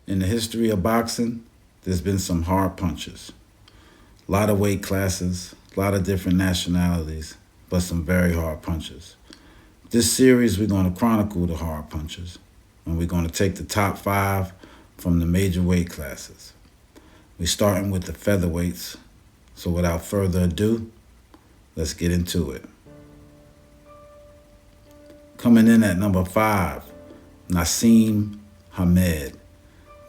In the history of boxing, there's been some hard punches. A lot of weight classes, a lot of different nationalities, but some very hard punches. This series, we're going to chronicle the hard punches, and we're going to take the top 5 from the major weight classes. We're starting with the featherweights, so without further ado, let's get into it. Coming in at number 5, Naseem Hamed.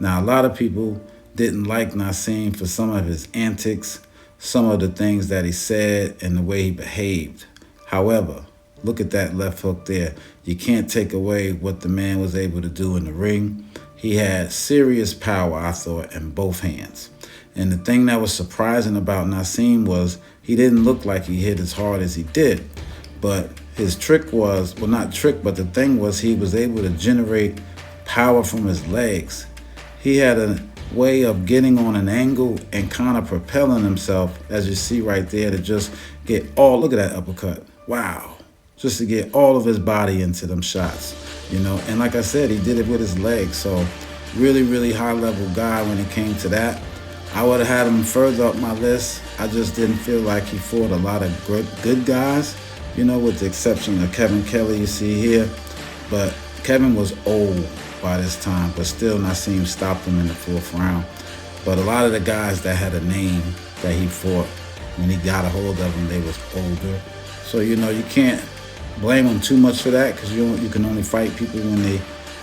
Now, a lot of people didn't like Naseem for some of his antics, some of the things that he said, and the way he behaved. However, look at that left hook there. You can't take away what the man was able to do in the ring. He had serious power, I thought, in both hands. And the thing that was surprising about Naseem was he didn't look like he hit as hard as he did. But his trick was, well, not trick, but the thing was he was able to generate power from his legs. He had a way of getting on an angle and kind of propelling himself, as you see right there, to just get all, look at that uppercut. Wow. Just to get all of his body into them shots, And like I said, he did it with his legs. So really, really high level guy when it came to that. I would have had him further up my list. I just didn't feel like he fought a lot of good guys, with the exception of Kevin Kelly you see here. But Kevin was old by this time, but still Naseem stopped him in the 4th round. But a lot of the guys that had a name that he fought, when he got a hold of them, they was older. So, you can't blame him too much for that, because you can only fight people when they,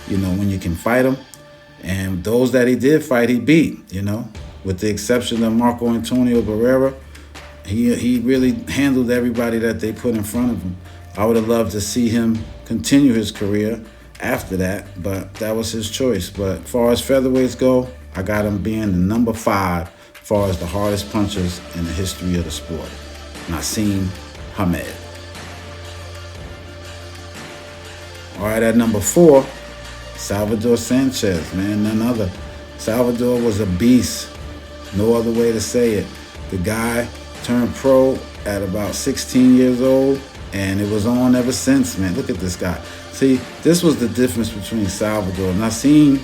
when you can fight them. And those that he did fight, he beat, with the exception of Marco Antonio Barrera. He really handled everybody that they put in front of him. I would have loved to see him continue his career after that, but that was his choice. But as far as featherweights go, I got him being the number 5 as far as the hardest punchers in the history of the sport. Naseem Hamed. All right, at number 4, Salvador Sanchez, man, none other. Salvador was a beast. No other way to say it. The guy turned pro at about 16 years old, and it was on ever since, man. Look at this guy. See, this was the difference between Salvador. Naseem,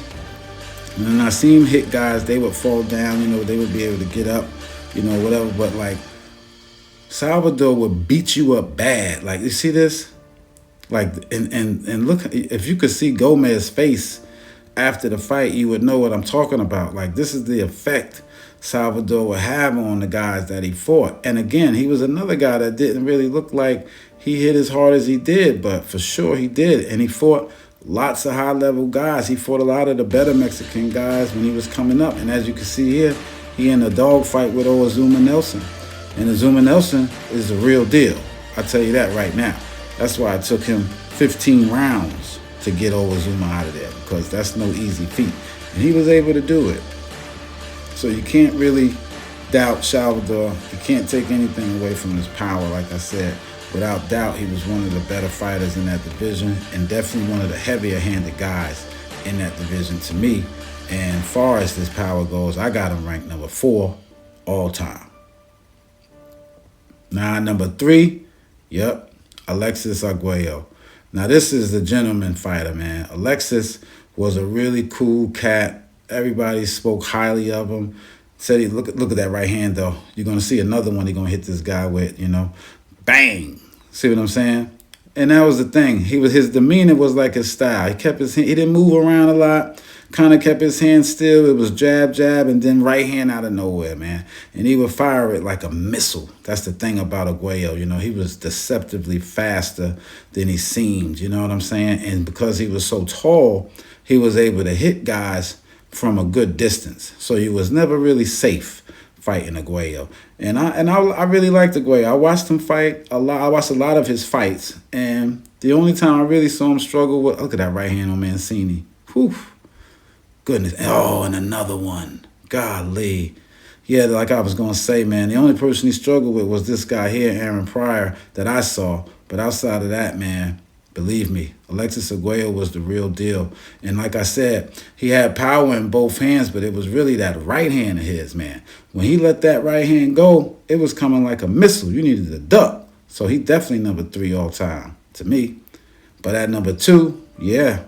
when Naseem hit guys, they would fall down, they would be able to get up, whatever. But, like, Salvador would beat you up bad. Like, you see this? Like, and look, if you could see Gomez's face after the fight, you would know what I'm talking about. Like, this is the effect Salvador would have on the guys that he fought. And again, he was another guy that didn't really look like he hit as hard as he did, but for sure he did. And he fought lots of high-level guys. He fought a lot of the better Mexican guys when he was coming up. And as you can see here, he in a dogfight with Azuma Nelson. And Azuma Nelson is the real deal. I'll tell you that right now. That's why it took him 15 rounds to get Azuma out of there, because that's no easy feat. And he was able to do it. So you can't really doubt Salvador. You can't take anything away from his power, like I said. Without doubt, he was one of the better fighters in that division, and definitely one of the heavier-handed guys in that division to me. And as far as this power goes, I got him ranked number 4 all time. Now, number 3, Alexis Audiio. Now, this is the gentleman fighter, man. Alexis was a really cool cat. Everybody spoke highly of him. Said he look at that right hand though. You're gonna see another one he's gonna hit this guy with, Bang! See what I'm saying? And that was the thing. His demeanor was like his style. He kept his hand, he didn't move around a lot, kind of kept his hand still. It was jab, jab, and then right hand out of nowhere, man. And he would fire it like a missile. That's the thing about Audiio, he was deceptively faster than he seemed, you know what I'm saying? And because he was so tall, he was able to hit guys from a good distance. So he was never really safe fighting Audiio. And I really liked Audiio. I watched him fight a lot. I watched a lot of his fights. And the only time I really saw him struggle with, look at that right hand on Mancini. Whew. Goodness. Oh, and another one. Golly. Yeah, like I was going to say, man, the only person he struggled with was this guy here, Aaron Pryor, that I saw. But outside of that, man, believe me, Alexis Audiio was the real deal. And like I said, he had power in both hands, but it was really that right hand of his, man. When he let that right hand go, it was coming like a missile. You needed to duck. So he definitely number 3 all time to me. But at number 2, yeah,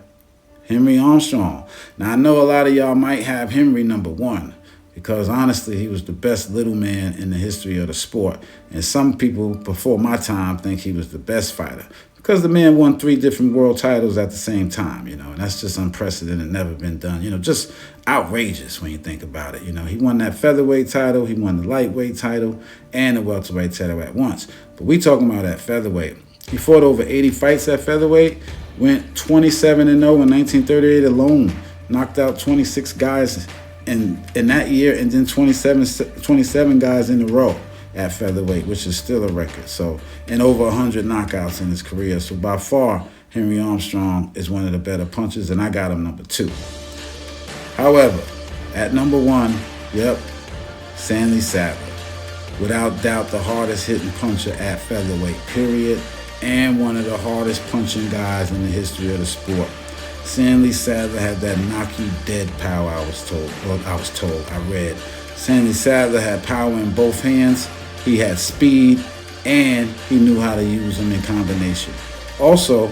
Henry Armstrong. Now, I know a lot of y'all might have Henry number 1 because, honestly, he was the best little man in the history of the sport. And some people before my time think he was the best fighter because the man won 3 different world titles at the same time, and that's just unprecedented, never been done, just outrageous when you think about it. He won that featherweight title, he won the lightweight title, and the welterweight title at once. But we talking about at featherweight. He fought over 80 fights at featherweight, went 27-0 in 1938 alone, knocked out 26 guys in that year, and then 27 guys in a row at featherweight, which is still a record. So, and over 100 knockouts in his career. So by far, Henry Armstrong is one of the better punchers, and I got him number 2. However, at number 1, Stanley Sadler. Without doubt, the hardest hitting puncher at featherweight, period, and one of the hardest punching guys in the history of the sport. Stanley Sadler had that knock you dead power, I read. Stanley Sadler had power in both hands. He had speed, and he knew how to use them in combination. Also,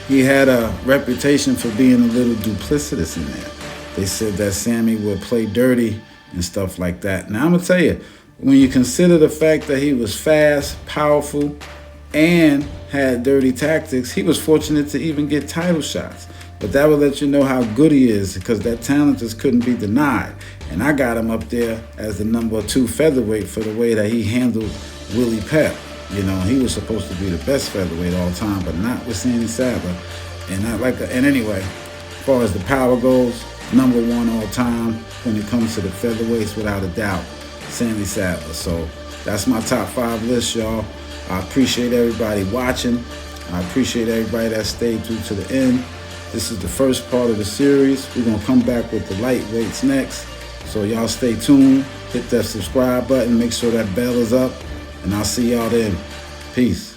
he had a reputation for being a little duplicitous in there. They said that Sammy would play dirty and stuff like that. Now, I'm going to tell you, when you consider the fact that he was fast, powerful, and had dirty tactics, he was fortunate to even get title shots. But that will let you know how good he is, because that talent just couldn't be denied. And I got him up there as the number 2 featherweight for the way that he handled Willie Pep. He was supposed to be the best featherweight all time, but not with Stanley Sadler. And anyway, as far as the power goes, number 1 all time when it comes to the featherweights, without a doubt, Stanley Sadler. So that's my top 5 list, y'all. I appreciate everybody watching. I appreciate everybody that stayed through to the end. This is the first part of the series. We're going to come back with the lightweights next. So y'all stay tuned. Hit that subscribe button. Make sure that bell is up. And I'll see y'all then. Peace.